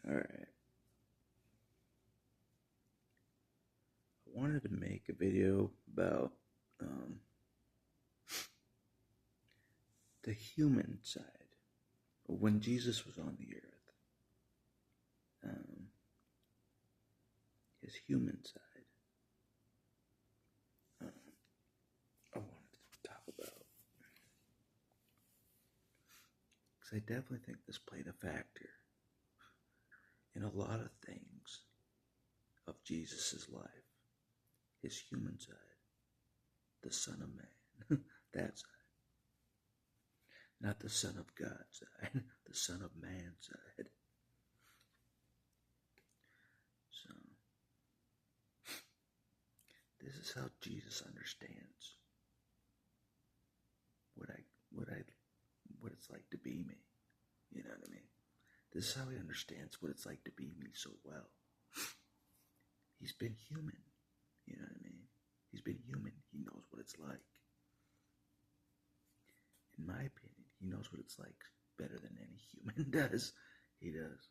Alright. I wanted to make a video about the human side of when Jesus was on the earth. His human side. I wanted to talk about. Because I definitely think this played a factor in a lot of things of Jesus' life. His human side. The Son of Man. That side. Not the Son of God side. The Son of Man side. So, this is how Jesus understands what it's like to be me. You know what I mean? This is how he understands what it's like to be me so well. He's been human. You know what I mean? He's been human. He knows what it's like. In my opinion, he knows what it's like better than any human does. He does.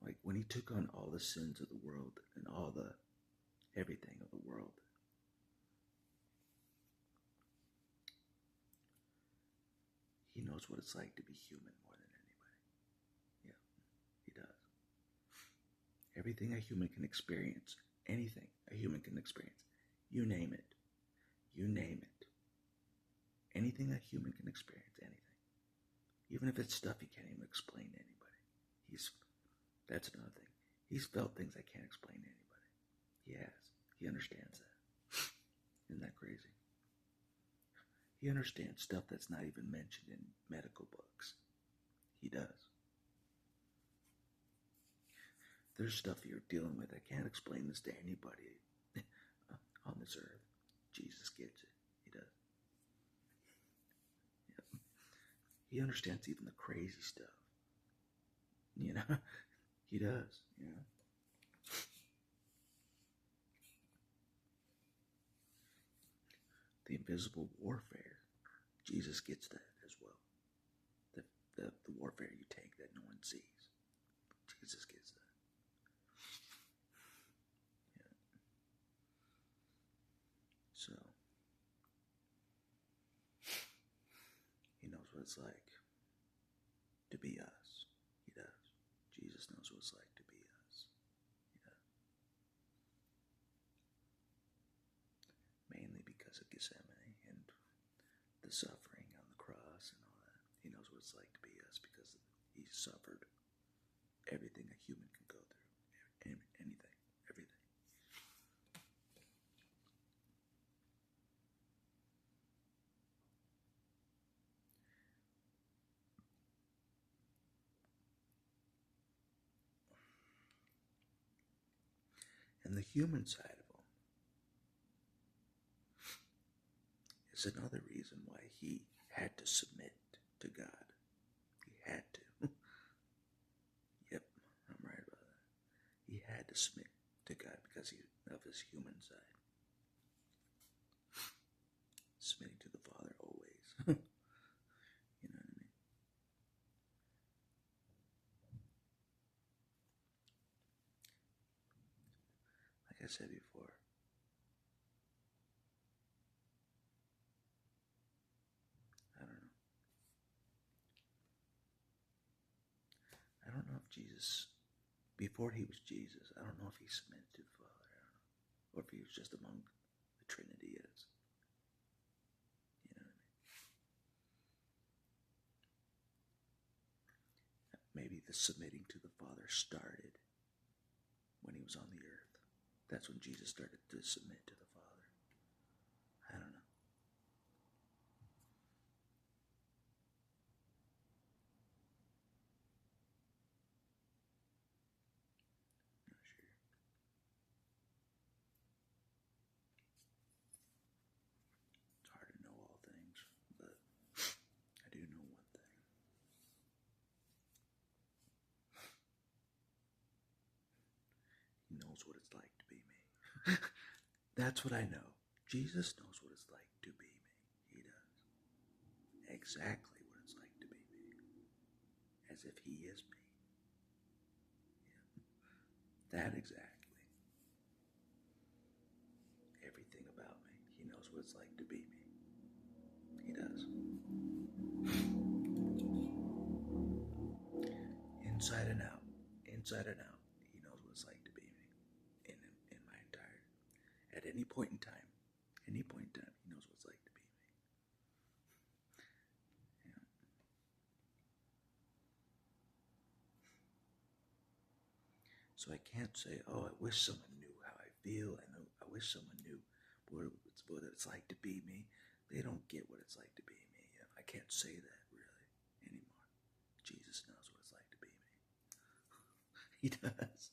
Like when he took on all the sins of the world and all the everything of the world. He knows what it's like to be human more than anybody. Yeah, he does. Everything a human can experience, anything a human can experience, you name it. You name it. Anything a human can experience, anything. Even if it's stuff he can't even explain to anybody. That's another thing. He's felt things I can't explain to anybody. He has. He understands that. Isn't that crazy? He understands stuff that's not even mentioned in medical books. He does. There's stuff you're dealing with. I can't explain this to anybody on this earth. Jesus gets it. He does. Yep. He understands even the crazy stuff. You know? He does. You know? The invisible warfare. Jesus gets that as well. The warfare you take that no one sees. Jesus gets that. Yeah. So, he knows what it's like to be us. He does. Jesus knows what it's like to be us. He does. Mainly because of Gethsemane and the suffering on the cross and all that. He knows what it's like to be us because he suffered everything a human can go through. Anything. Everything. And the human side of him is another reason why he had to submit to God. He had to. Yep, I'm right about that. He had to submit to God because of his human side. Submitting to the Father always. You know what I mean? Like I said before, I don't know. I don't know if Jesus, before he was Jesus, I don't know if he submitted to the Father. I don't know. Or if he was just among the Trinity as. You know what I mean? Maybe the submitting to the Father started when he was on the earth. That's when Jesus started to submit to the Father. I don't know. Not sure. It's hard to know all things, but I do know one thing. He knows what it's like to be me. That's what I know. Jesus knows what it's like to be me. He does. Exactly what it's like to be me. As if he is me. That exactly. Everything about me. He knows what it's like to be me. He does. Inside and out. Inside and out. He knows what it's like to be me. In my entire. At any point in time. Any point in time, he knows what it's like to be me. Yeah. So I can't say, oh, I wish someone knew how I feel. I wish someone knew what it's like to be me. They don't get what it's like to be me. I can't say that really anymore. Jesus knows what it's like to be me. He does.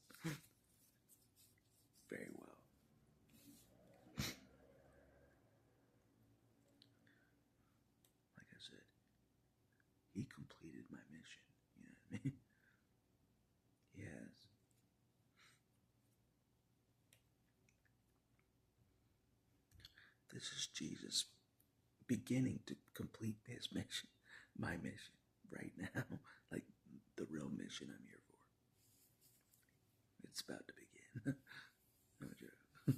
Very well. Like I said, he completed my mission. You know what I mean? He has. This is Jesus beginning to complete his mission, my mission, right now. Like the real mission I'm here for. It's about to begin. No joke.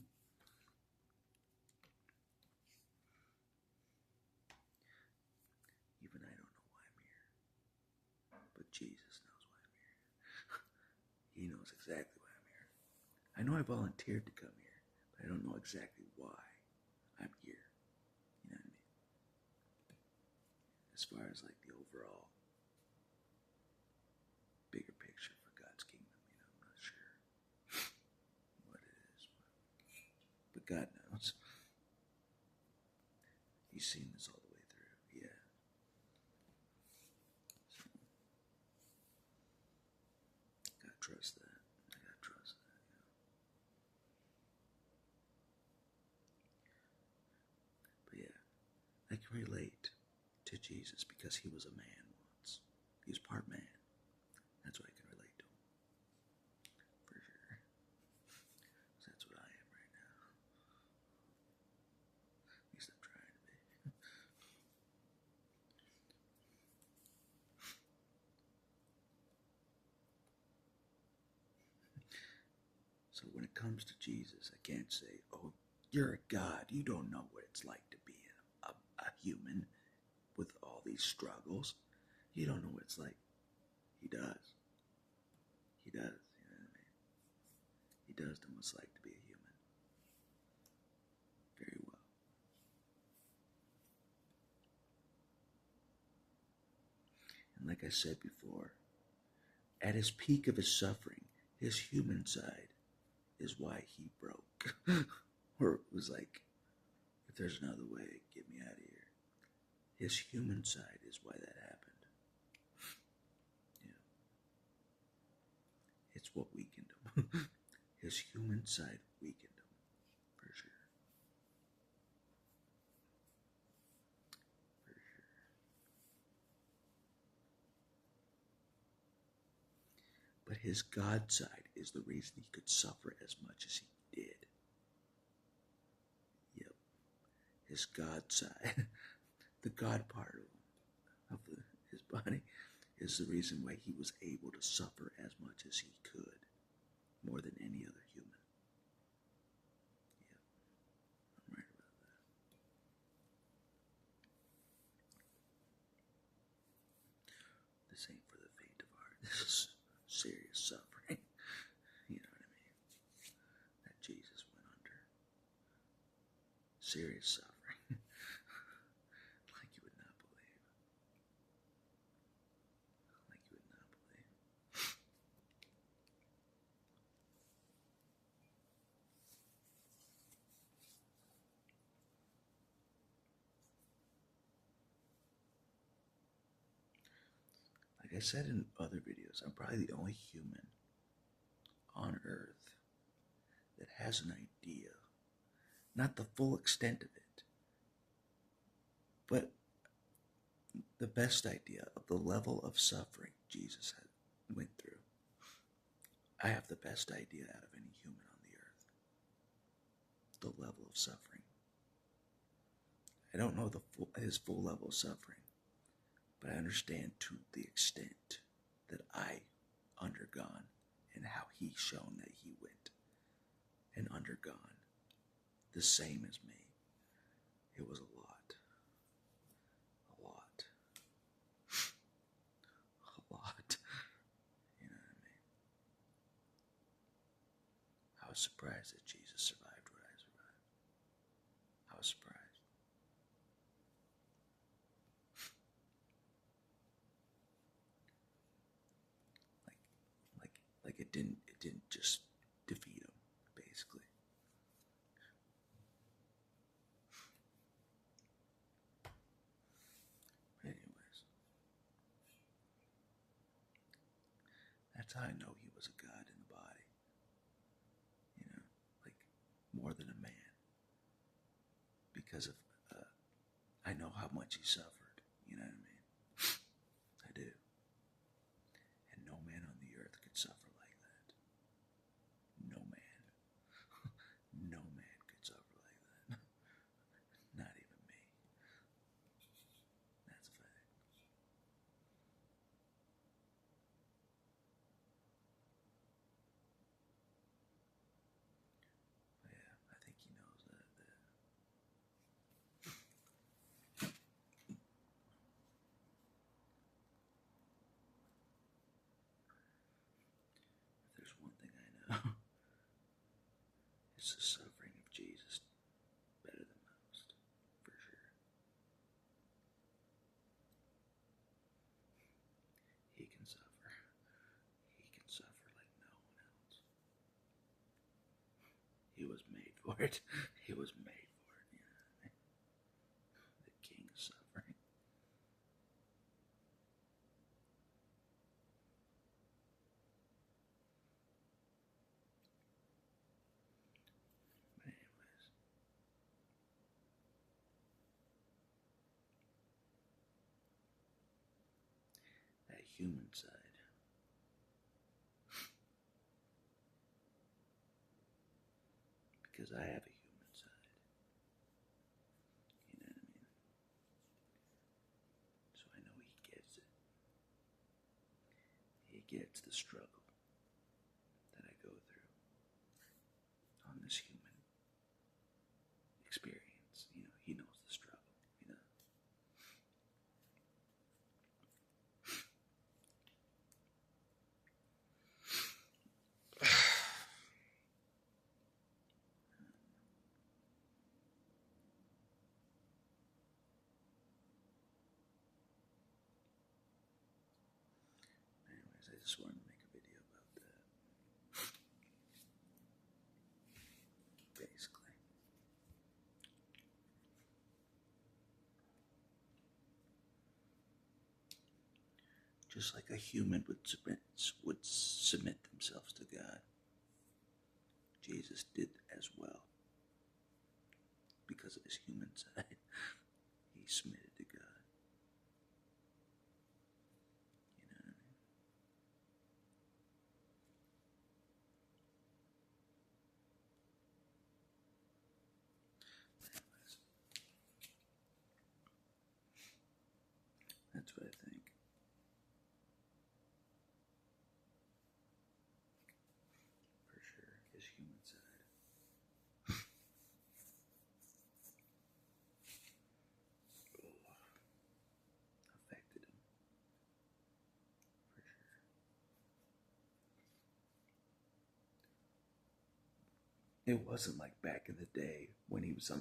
Even I don't know why I'm here. But Jesus knows why I'm here. He knows exactly why I'm here. I know I volunteered to come here, but I don't know exactly why I'm here. You know what I mean? As far as like the overall bigger picture for God's kingdom, I'm not sure what it is, but God knows. He's seen this all the way through. Yeah. So, gotta trust that. I gotta trust that. But yeah, I can relate to Jesus because he was a man once. He was part man. That's why I can relate to him. For sure. That's what I am right now. At least I'm trying to be. So when it comes to Jesus, I can't say, oh, you're a God. You don't know what it's like to be a human with all these struggles. You don't know what it's like. He does. He does. You know what I mean? He does know what it's like to be a human. Very well. And like I said before, at his peak of his suffering, his human side is why he broke. Or it was like, if there's another way, get me out of here. His human side is why that happened. Yeah. It's what weakened him. His human side weakened him, for sure. For sure. But his God side is the reason he could suffer as much as he did. Yep. His God side, the God part of his body, is the reason why he was able to suffer as much as he could, more than any other human. Yep, I'm right about that. This ain't for the faint of heart. This is serious suffering. You know what I mean? That Jesus went under. Serious suffering. Like you would not believe. Like you would not believe. Like I said in other videos, I'm probably the only human on Earth that has an idea, not the full extent of it, but the best idea of the level of suffering Jesus had went through. I have the best idea out of any human on the earth. The level of suffering. I don't know his full level of suffering, but I understand to the extent that I undergone and how he's shown that he went and undergone the same as me. It was a lot. A lot. A lot. You know what I mean? I was surprised that Jesus survived what I survived. I was surprised. Like it didn't just defeat him, basically. But anyways, that's how I know he was a God in the body. You know, like more than a man, because of I know how much he suffered. You know what I mean? I do. And no man on the earth could suffer like that. No man. No man could suffer like that. Not even me. That's a fact. But yeah, I think he knows that. If there's one thing I know, it's the suffering of Jesus better than most, for sure. He can suffer. He can suffer like no one else. He was made for it. He was made for it. You know what I mean? The king of suffering. But anyways, that human side. Because I have a human side. You know what I mean? So I know he gets it. He gets the struggle that I go through on this human experience. You know, he knows the struggle. You know. Anyways, I just wanted to make a video about that. Basically. Just like a human would submit themselves to God, Jesus did as well. Because of his human side, he submitted to God. You know what I mean? Anyways, that's what I think. For sure, his human side. Affected him. For sure. It wasn't like back in the day when he was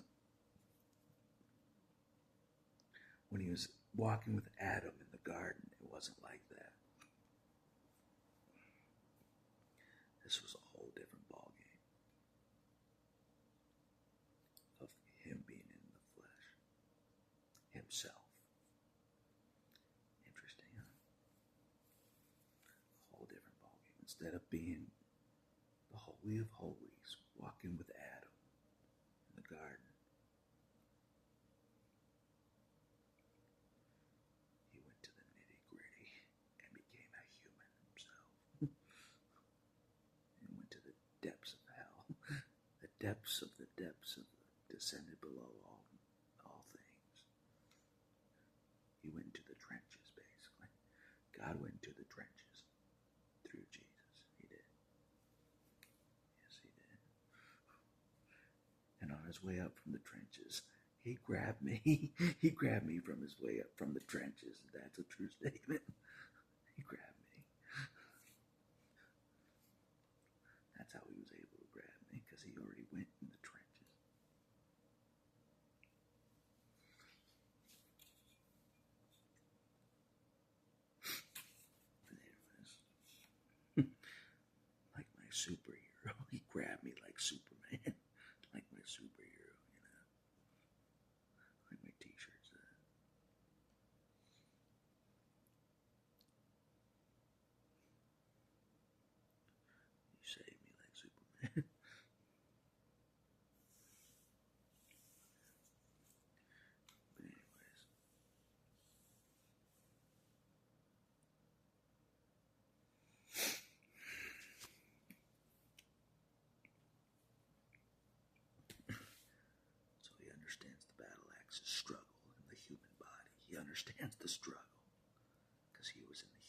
walking with Adam in the garden. It wasn't like that. This was a whole different ballgame of him being in the flesh himself. Interesting, huh? A whole different ballgame. Instead of being the Holy of Holies, walking with Adam in the garden, he went to the nitty-gritty and became a human himself. And went to the depths of hell, the depths of descended below all things. He went into the trenches, basically. God went into the trenches through Jesus. He did. his way up from the trenches. He grabbed me. He grabbed me from his way up from the trenches. That's a true statement. He grabbed me. That's how he was able to grab me, because he already went in the trenches. But anyways, like my superhero, he grabbed me like Superman, like my superhero, like my T-shirt said. You saved me like Superman. But anyways, so he understands the battle axe's struggle in the human body. He understands the struggle because he was in the